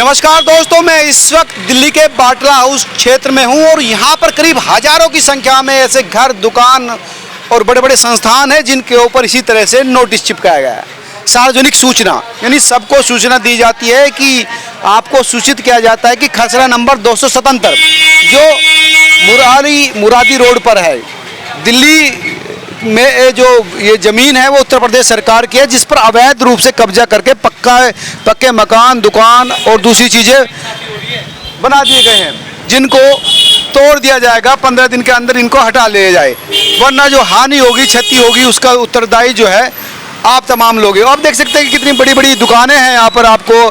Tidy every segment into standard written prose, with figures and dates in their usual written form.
नमस्कार दोस्तों, मैं इस वक्त दिल्ली के बाटला हाउस क्षेत्र में हूं और यहां पर करीब हजारों की संख्या में ऐसे घर, दुकान और बड़े बड़े संस्थान हैं जिनके ऊपर इसी तरह से नोटिस चिपकाया गया है। सार्वजनिक सूचना यानी सबको सूचना दी जाती है कि आपको सूचित किया जाता है कि खसरा नंबर 277 जो मुरादी रोड पर है दिल्ली में जो ये ज़मीन है वो उत्तर प्रदेश सरकार की है, जिस पर अवैध रूप से कब्जा करके पक्के मकान, दुकान और दूसरी चीज़ें बना दिए गए हैं, जिनको तोड़ दिया जाएगा। 15 दिन के अंदर इनको हटा लिया जाए, वरना जो हानि होगी, क्षति होगी, उसका उत्तरदायी जो है आप तमाम लोग। आप देख सकते हैं कि कितनी बड़ी बड़ी दुकानें हैं यहाँ पर। आपको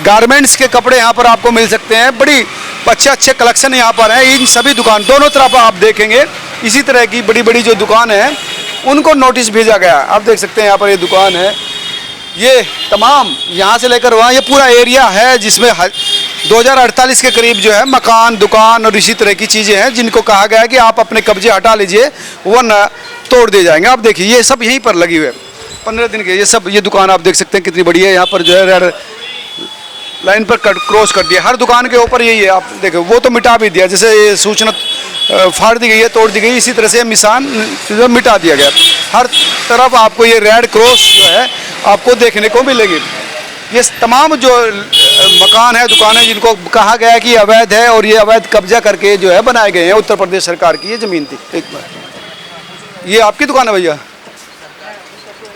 गारमेंट्स के कपड़े यहाँ पर आपको मिल सकते हैं। बड़ी अच्छे कलेक्शन यहाँ पर है। इन सभी दुकान दोनों तरफ आप देखेंगे इसी तरह की बड़ी बड़ी जो दुकान है उनको नोटिस भेजा गया। आप देख सकते हैं यहाँ पर ये दुकान है, ये तमाम यहाँ से लेकर वहाँ ये पूरा एरिया है जिसमें 2048 के करीब जो है मकान, दुकान और इसी तरह की चीज़ें हैं जिनको कहा गया है कि आप अपने कब्जे हटा लीजिए वरना तोड़ दिए जाएंगे। आप देखिए ये सब यहीं पर लगी हुए 15 दिन के ये दुकान आप देख सकते हैं कितनी बड़ी है। यहाँ पर जो है रेड लाइन पर क्रॉस कर दिया, हर दुकान के ऊपर यही है। आप देखो वो तो मिटा भी दिया, जैसे ये सूचना फाड़ दी गई है, तोड़ दी गई, इसी तरह से निशान मिटा दिया गया। हर तरफ आपको ये रेड क्रॉस जो है आपको देखने को मिलेगी। ये तमाम जो मकान है, दुकान है जिनको कहा गया है कि अवैध है और ये अवैध कब्जा करके जो है बनाए गए हैं। उत्तर प्रदेश सरकार की ये ज़मीन थी। एक बार ये आपकी दुकान है भैया,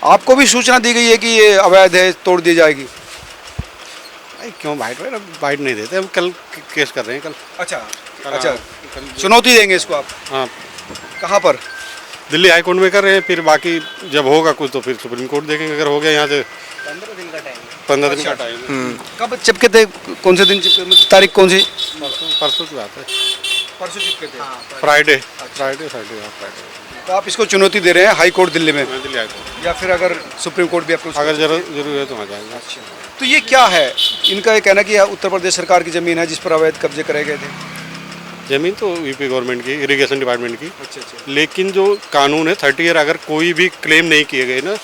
आपको भी सूचना दी गई है कि ये अवैध है, तोड़ दी जाएगी? क्यों बाइट नहीं देते, हम कल केस कर रहे हैं कल। अच्छा, चुनौती देंगे इसको आप? हाँ। कहाँ पर? दिल्ली हाई कोर्ट में कर रहे हैं, फिर बाकी जब होगा कुछ तो फिर सुप्रीम कोर्ट देखेंगे। अगर हो गया यहाँ से 15 दिन का टाइम। 15 दिन का टाइम। कब चिपके थे? कौन से दिन चिपके? तारीख कौन सी? परसों की बात है। परसों चिपके थे? फ्राइडे। तो आप इसको चुनौती दे रहे हैं हाई कोर्ट दिल्ली में? दिल्ली हाई कोर्ट, या फिर अगर सुप्रीम कोर्ट भी अप्रोच अगर जरूर है तो आ जाएंगे। अच्छा, तो ये क्या है? इनका ये कहना कि उत्तर प्रदेश सरकार की ज़मीन है जिस पर अवैध कब्जे करे गए थे। ज़मीन तो यूपी गवर्नमेंट की, इरिगेशन डिपार्टमेंट की। अच्छा। लेकिन जो कानून है 30 ईयर अगर कोई भी क्लेम नहीं किए गए ना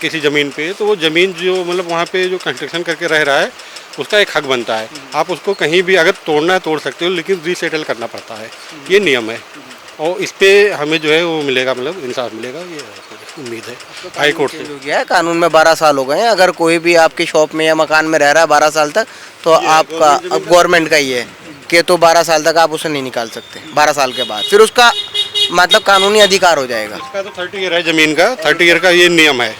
किसी ज़मीन पे, तो वो ज़मीन जो मतलब वहाँ पे जो कंस्ट्रक्शन करके रह रहा है उसका एक हक बनता है। आप उसको कहीं भी अगर तोड़ना है तोड़ सकते हो, लेकिन रीसेटल करना पड़ता है। ये नियम है और इस पे हमें जो है वो मिलेगा, मतलब इंसाफ मिलेगा, ये उम्मीद है हाई कोर्ट से। हो गया है कानून में 12 साल हो गए हैं। अगर कोई भी आपकी शॉप में या मकान में रह रहा है 12 साल तक, तो आपका अब गवर्नमेंट का ही है कि तो 12 साल तक आप उसे नहीं निकाल सकते। 12 साल के बाद फिर उसका मतलब कानूनी अधिकार हो जाएगा। इसका तो 30 ईयर है ज़मीन का, 30 ईयर का ये नियम है।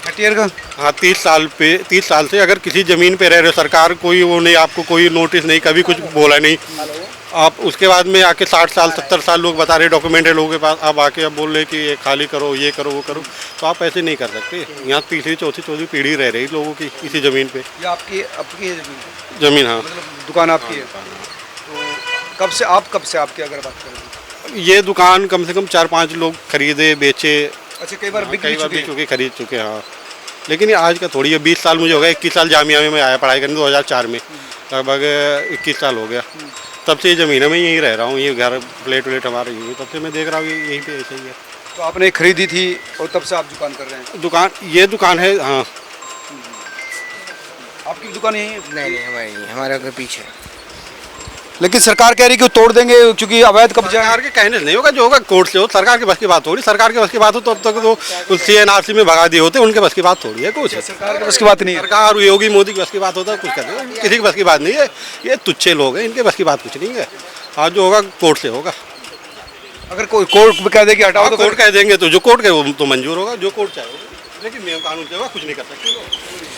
30 ईयर का? हाँ, 30 साल से अगर किसी ज़मीन पे रह रहे हो, सरकार कोई वो नहीं, आपको कोई नोटिस नहीं, कभी कुछ बोला नहीं, आप उसके बाद में आके 60 साल 70 साल लोग बता रहे, डॉक्यूमेंट है लोगों के पास, आप आके अब बोल रहे कि ये खाली करो, ये करो, वो करो, तो आप ऐसे नहीं कर सकते। यहाँ तीसरी चौथी पीढ़ी रह रही लोगों की इसी ज़मीन पे। ये आपकी है ज़मीन? हाँ, मतलब दुकान आपकी है। तो कब से आपकी अगर बात करें? ये दुकान कम से कम 4-5 लोग खरीदे, बेचे। अच्छा, कई बार बिक चुके, खरीद चुके। हाँ, लेकिन ये आज का थोड़ी है। 20 साल मुझे हो गया, 21 साल जामिया में मैं आया पढ़ाई करने 2004 में, लगभग 21 साल हो गया। तब से ये ज़मीन में यहीं रह रहा हूँ, ये घर प्लेट हमारे यहीं, तब से मैं देख रहा हूँ यहीं पे ऐसे ही है। तो आपने खरीदी थी और तब से आप दुकान कर रहे हैं? ये दुकान है। हाँ, आपकी दुकान यही है? नहीं, हमारे घर पीछे। लेकिन सरकार कह रही है कि वो तोड़ देंगे क्योंकि अवैध कब्जा। सरकार के कहने से नहीं होगा, जो होगा कोर्ट से हो। सरकार के बस की बात हो रही, सरकार के बस की बात हो तो अब तक तो CNRC में भगा दिए होते, उनके बस की बात थोड़ी है कुछ। सरकार के बस की बात नहीं है। सरकार योगी मोदी की बस की बात होता है कुछ कर दे, किसी की बस की बात नहीं है। ये तुच्छे लोग हैं, इनके बस की बात कुछ नहीं है। आज जो होगा कोर्ट से होगा। अगर कोई कोर्ट में कह दे कि हटाओ तो कोर्ट कह देंगे, तो जो कोर्ट कहे वो तो मंजूर होगा, जो कोर्ट चाहेगा। लेकिन नियम कानून से होगा, कुछ नहीं कर सकते।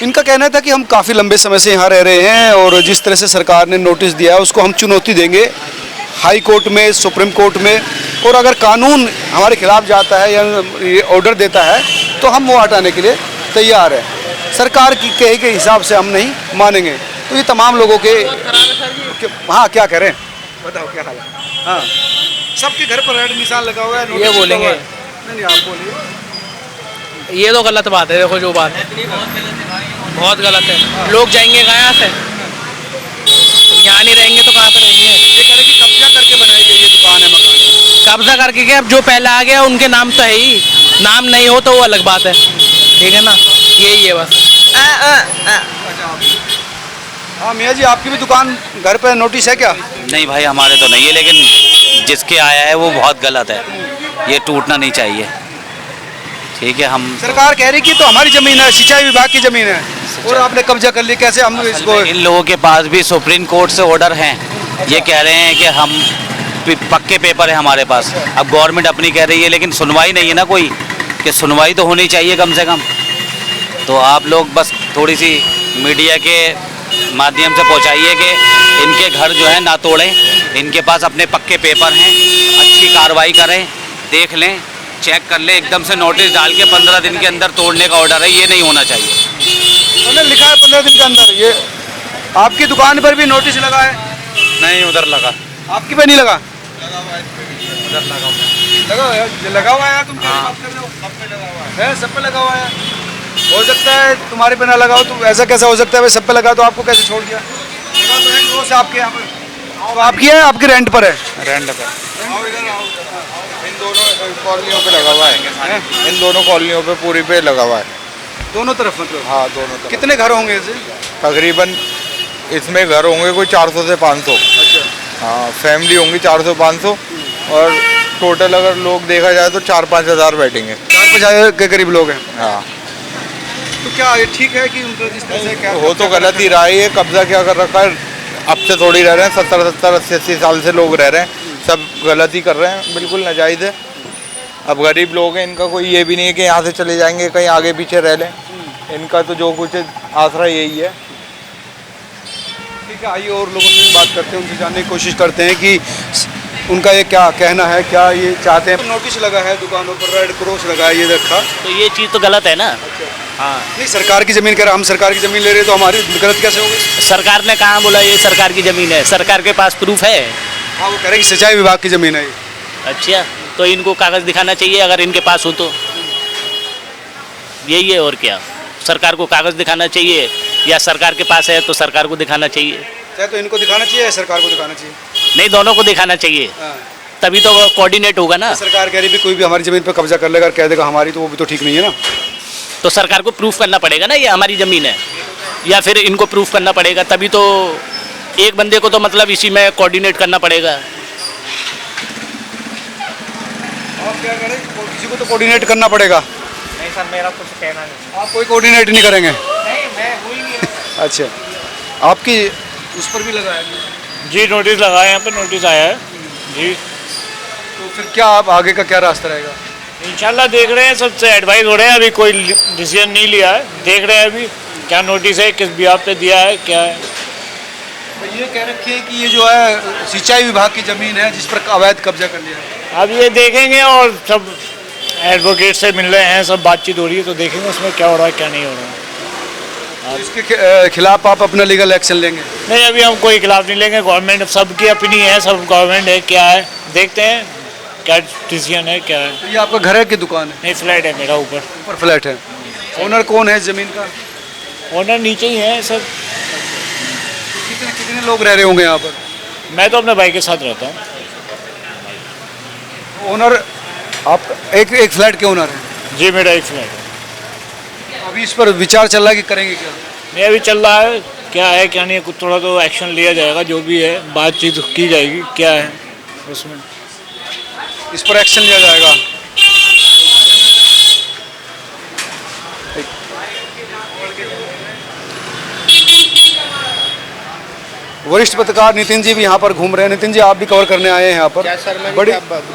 इनका कहना था कि हम काफ़ी लंबे समय से यहाँ रह रहे हैं और जिस तरह से सरकार ने नोटिस दिया है उसको हम चुनौती देंगे हाई कोर्ट में, सुप्रीम कोर्ट में, और अगर कानून हमारे खिलाफ जाता है या ये ऑर्डर देता है तो हम वो हटाने के लिए तैयार हैं। सरकार की कहे के हिसाब से हम नहीं मानेंगे। तो ये तमाम लोगों के हाँ, क्या करें बताओ, क्या हाल है? हाँ, सबके घर पर रेड निशान लगा हुआ है। ये बोलेंगे? नहीं, आप बोलिए। ये तो गलत बात है। देखो जो बात है बहुत गलत है। लोग जाएंगे कहाँ से? यहाँ नहीं रहेंगे तो कहाँ पे रहेंगे? ये कह रहे कि कब्जा करके बनाई गई ये दुकान है, मकान। कब्जा करके क्या, जो पहले आ गया उनके नाम तो है ही, नाम नहीं हो तो वो अलग बात है। ठीक है ना, यही है बस। हाँ मियाँ जी, आपकी भी दुकान घर पे नोटिस है क्या? नहीं भाई, हमारे तो नहीं है, लेकिन जिसके आया है वो बहुत गलत है, ये टूटना नहीं चाहिए। ठीक है, हम सरकार कह रही कि तो हमारी जमीन है, सिंचाई विभाग की जमीन है और आपने कब्जा कर ली, कैसे हम इसको? इन लोगों के पास भी सुप्रीम कोर्ट से ऑर्डर हैं, ये कह रहे हैं कि हम पक्के पेपर है हमारे पास। अब गवर्नमेंट अपनी कह रही है, लेकिन सुनवाई नहीं है ना कोई, कि सुनवाई तो होनी चाहिए कम से कम। तो आप लोग बस थोड़ी सी मीडिया के माध्यम से पहुंचाइए कि इनके घर जो है ना तोड़ें, इनके पास अपने पक्के पेपर हैं, अच्छी कार्रवाई करें, देख लें, चेक कर लें। एकदम से नोटिस डाल के 15 दिन के अंदर तोड़ने का ऑर्डर है, ये नहीं होना चाहिए। उन्होंने लिखा है 15 दिन के अंदर। ये आपकी दुकान पर भी नोटिस लगा है? नहीं, उधर लगा। आपकी पे नहीं लगा? उधर लगा लगा हुआ है यार, तुम क्या बात कर रहे हो? सब पे लगा हुआ है, सब पे लगा हुआ है। हो सकता है तुम्हारे पे ना लगा हो, तो ऐसा कैसा हो सकता है? भाई सब पे लगा तो आपको कैसे छोड़ दिया? लगा तो है रोज आपके यहाँ पर, तो आपकी है, आपके रेंट पर है? रेंट पर। इन दोनों कॉलोनियों पे लगा हुआ है, इन दोनों कॉलोनियों पे पूरी पे लगा हुआ है। दोनों तरफ मतलब? हाँ, दोनों तरफ। कितने घर होंगे ऐसे? तकरीबन इसमें घर होंगे कोई 400 से 500। अच्छा, हाँ, फैमिली होंगी 400-500, और टोटल अगर लोग देखा जाए तो 4-5 हज़ार बैठेंगे। 4-5 के करीब लोग हैं। हाँ, तो क्या ये ठीक है कि उनको जिस तरह से क्या हो तो गलत ही रहा है। ये कब्जा क्या कर रखा है, अब से थोड़ी रह रहे हैं, 70-70, 80-80 साल से लोग रह रहे हैं, सब गलत ही कर रहे हैं, बिल्कुल नाजायज़ है। अब गरीब लोग हैं, इनका कोई ये भी नहीं है कि यहाँ से चले जाएंगे कहीं आगे पीछे रह लें, इनका तो जो कुछ आसरा यही है। ठीक है, आइए और लोगों से भी बात करते हैं, उनसे जानने की कोशिश करते हैं कि उनका ये क्या कहना है, क्या ये चाहते हैं। नोटिस लगा है दुकानों पर, रेड क्रॉस लगा है, ये रखा। तो ये चीज़ तो गलत है ना। हाँ, नहीं, सरकार की ज़मीन कह रहा, हम सरकार की ज़मीन ले रहे हैं, तो हमारी गलत कैसे होगी? सरकार ने कहाँ बोला ये सरकार की ज़मीन है? सरकार के पास प्रूफ है। हाँ, वो कह रहे हैं कि सिंचाई विभाग की ज़मीन है ये। अच्छा, तो इनको कागज़ दिखाना चाहिए अगर इनके पास हो तो। यही है, और क्या। सरकार को कागज़ दिखाना चाहिए, या सरकार के पास है तो सरकार को दिखाना चाहिए। चाहे तो इनको दिखाना चाहिए या सरकार को दिखाना चाहिए? नहीं, दोनों को दिखाना चाहिए, हाँ। तभी तो कोऑर्डिनेट होगा ना। सरकार कह रही भी कोई भी हमारी ज़मीन पर कब्जा कर लेगा और कह देगा हमारी, तो वो भी तो ठीक नहीं है ना। तो सरकार को प्रूफ करना पड़ेगा ना ये हमारी ज़मीन है, या फिर इनको प्रूफ करना पड़ेगा, तभी तो एक बंदे को तो मतलब इसी में कोऑर्डिनेट करना पड़ेगा। आप क्या करें, किसी को तो कोऑर्डिनेट करना पड़ेगा। नहीं सर, मेरा कुछ कहना नहीं। आप कोई कोऑर्डिनेट नहीं करेंगे? नहीं, मैं हुई नहीं। अच्छा, आपकी उस पर भी लगा है? जी, नोटिस लगा है, यहाँ पे नोटिस आया है जी। तो फिर क्या आप आगे का क्या रास्ता रहेगा? इंशाल्लाह देख रहे हैं, सबसे एडवाइस हो रहे हैं, अभी कोई डिसीजन नहीं लिया है, देख रहे हैं अभी क्या नोटिस है, किस बिहाफ पे दिया है, क्या है। तो ये कह रखी है कि ये जो है सिंचाई विभाग की ज़मीन है जिस पर अवैध कब्जा कर लिया है। अब ये देखेंगे, और सब एडवोकेट से मिल रहे हैं, सब बातचीत हो रही है, तो देखेंगे उसमें क्या हो रहा है क्या नहीं हो रहा है। तो इसके खिलाफ आप अपना लीगल एक्शन लेंगे? नहीं, अभी हम कोई खिलाफ नहीं लेंगे, गवर्नमेंट सबकी अपनी है, सब गवर्नमेंट है, क्या है देखते हैं क्या डिसीजन है, क्या है। तो ये आपका घर है कि दुकान है? नहीं, फ्लैट है मेरा, ऊपर ऊपर फ्लैट है। ओनर कौन है ज़मीन का? ओनर नीचे ही है सब। कितने कितने लोग रह रहे होंगे यहाँ पर? मैं तो अपने भाई के साथ रहता हूँ। ओनर आप एक फ्लैट के ओनर हैं? जी, मेरा एक फ्लैट है। अभी इस पर विचार चल रहा है कि करेंगे क्या? नहीं, अभी चल रहा है, क्या है क्या नहीं है, कुछ थोड़ा तो एक्शन लिया जाएगा, जो भी है बातचीत की जाएगी, क्या है उसमें। इस पर एक्शन लिया जाएगा। वरिष्ठ पत्रकार नितिन जी भी यहाँ पर घूम रहे हैं। नितिन जी, आप भी कवर करने आए हैं यहाँ पर।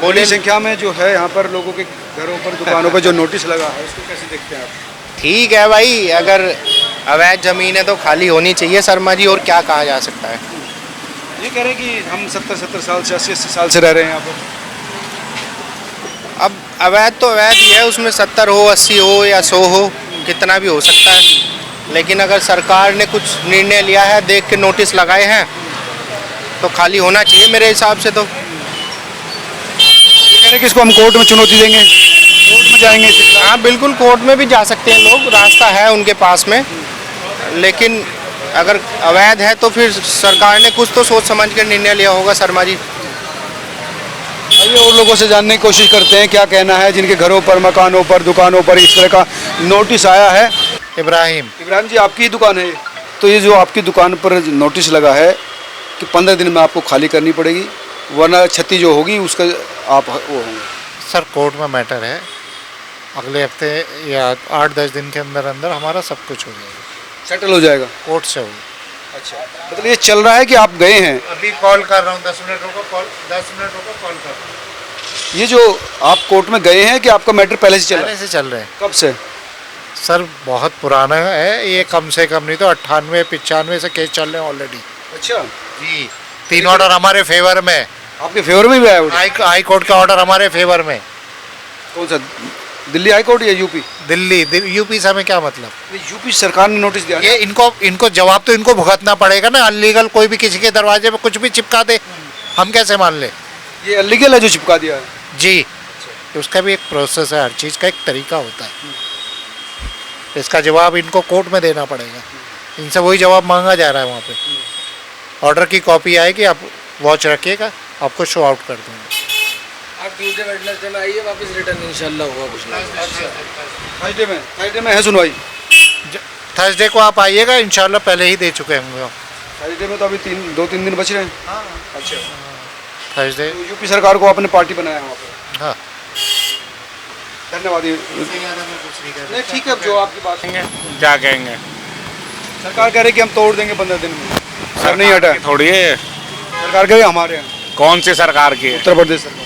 बड़ी संख्या में जो है यहाँ पर लोगों के घरों पर, दुकानों पर जो नोटिस लगा है, उसको कैसे देखते हैं आप? ठीक है भाई, अगर अवैध ज़मीन है तो खाली होनी चाहिए शर्मा जी, और क्या कहा जा सकता है। ये कह रहे हैं कि हम 70-70 साल से, 80-80 साल से रह रहे हैं यहाँ पर। अब अवैध तो अवैध ही है, उसमें 70 हो, 80 हो या 100 हो, कितना भी हो सकता है, लेकिन अगर सरकार ने कुछ निर्णय लिया है, देख के नोटिस लगाए हैं, तो खाली होना चाहिए मेरे हिसाब से। तो ये कह रहे हैं कि इसको हम कोर्ट में चुनौती देंगे, कोर्ट में जाएंगे इसके खिलाफ। हाँ, बिल्कुल कोर्ट में भी जा सकते हैं लोग, रास्ता है उनके पास में, लेकिन अगर अवैध है तो फिर सरकार ने कुछ तो सोच समझ कर निर्णय लिया होगा शर्मा जी। आइए और लोगों से जानने की कोशिश करते हैं क्या कहना है जिनके घरों पर, मकानों पर, दुकानों पर इस तरह का नोटिस आया है। इब्राहिम। इब्राहिम जी, आपकी ही दुकान है ये? तो ये जो आपकी दुकान पर नोटिस लगा है कि 15 दिन में आपको खाली करनी पड़ेगी, वरना क्षति जो होगी उसका आप वो होंगे। सर कोर्ट में मैटर है, अगले हफ्ते या 8-10 दिन के अंदर अंदर हमारा सब कुछ हो जाएगा, सेटल हो जाएगा। कोर्ट से होगा। अच्छा, मतलब ये चल रहा है कि आप गए हैं? अभी कॉल कर रहा हूँ, 10 मिनट रुको, कॉल 10 मिनट रुको, कॉल कर रहा हूँ। ये जो आप कोर्ट में गए हैं कि आपका मैटर पहले से चल रहा पहले है? से चल रहे हैं कब से? सर, बहुत पुराना है ये, कम से कम नहीं तो 98-95 से केस चल रहे हैं ऑलरेडी। अच्छा, जी, 3 ऑर्डर हमारे फेवर में, आपके फेवर में भी आया वो? हाई कोर्ट का ऑर्डर हमारे फेवर में। कौन सा, दिल्ली हाई कोर्ट या यूपी? दिल्ली यूपी से हमें क्या मतलब? यूपी सरकार ने नोटिस दिया ये इनको जवाब तो इनको भुगतना पड़ेगा ना। अनलीगल कोई भी किसी के दरवाजे पे कुछ भी चिपका दे, हम कैसे मान ले? ये अनलीगल है जो चिपका दिया है? जी, उसका भी एक प्रोसेस है, हर चीज़ का एक तरीका होता है। इसका जवाब इनको कोर्ट में देना पड़ेगा, इनसे वही जवाब मांगा जा रहा है वहाँ पे। ऑर्डर की कॉपी आएगी, आप वॉच रखिएगा, आपको शो आउट कर दूँगा। आप ट्यूसडे वेडनेसडे में आइए, वापस रिटर्न इंशाल्लाह होगा कुछ ना कुछ। थर्सडे में है सुनवाई? थर्सडे को आप आइएगा, इंशाल्लाह पहले ही दे चुके होंगे हम। थर्सडे में तो अभी 2-3 दिन बच रहे हैं। अच्छा, थर्सडे, तो यूपी सरकार को आपने पार्टी बनाया है वहाँ पे? हाँ। धन्यवाद। नहीं ठीक है, जो आपकी बात है। क्या कहेंगे, सरकार कह रही कि हम तोड़ देंगे 15 दिन में, सर नहीं हटा। थोड़ी है, सरकार कह रही हमारे यहाँ, कौन सी सरकार की है? उत्तर प्रदेश सरकार।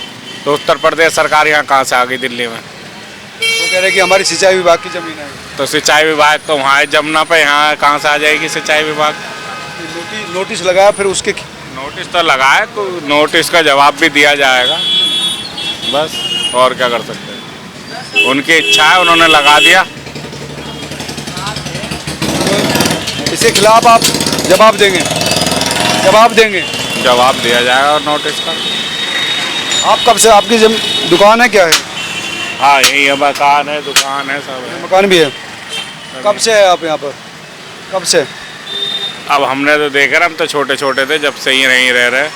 तो उत्तर प्रदेश सरकार यहाँ कहाँ से आ गई दिल्ली में? वो कह रहे कि हमारी सिंचाई विभाग की जमीन है। तो सिंचाई विभाग तो वहाँ है जमुना पे, यहाँ कहाँ से आ जाएगी सिंचाई विभाग? नोटिस लगाया, फिर उसके नोटिस तो लगाए, तो नोटिस का जवाब भी दिया जाएगा, बस और क्या कर सकते हैं। उनकी इच्छा है, उन्होंने लगा दिया। इसके खिलाफ आप जवाब देंगे? जवाब दिया जाएगा नोटिस का। आप कब से, आपकी दुकान है क्या है? हाँ, यही है, मकान है, दुकान है, सब है। मकान भी है। कब से है आप यहाँ पर? कब से? अब हमने तो देखा, हम तो छोटे छोटे थे जब से ही नहीं रह रहे।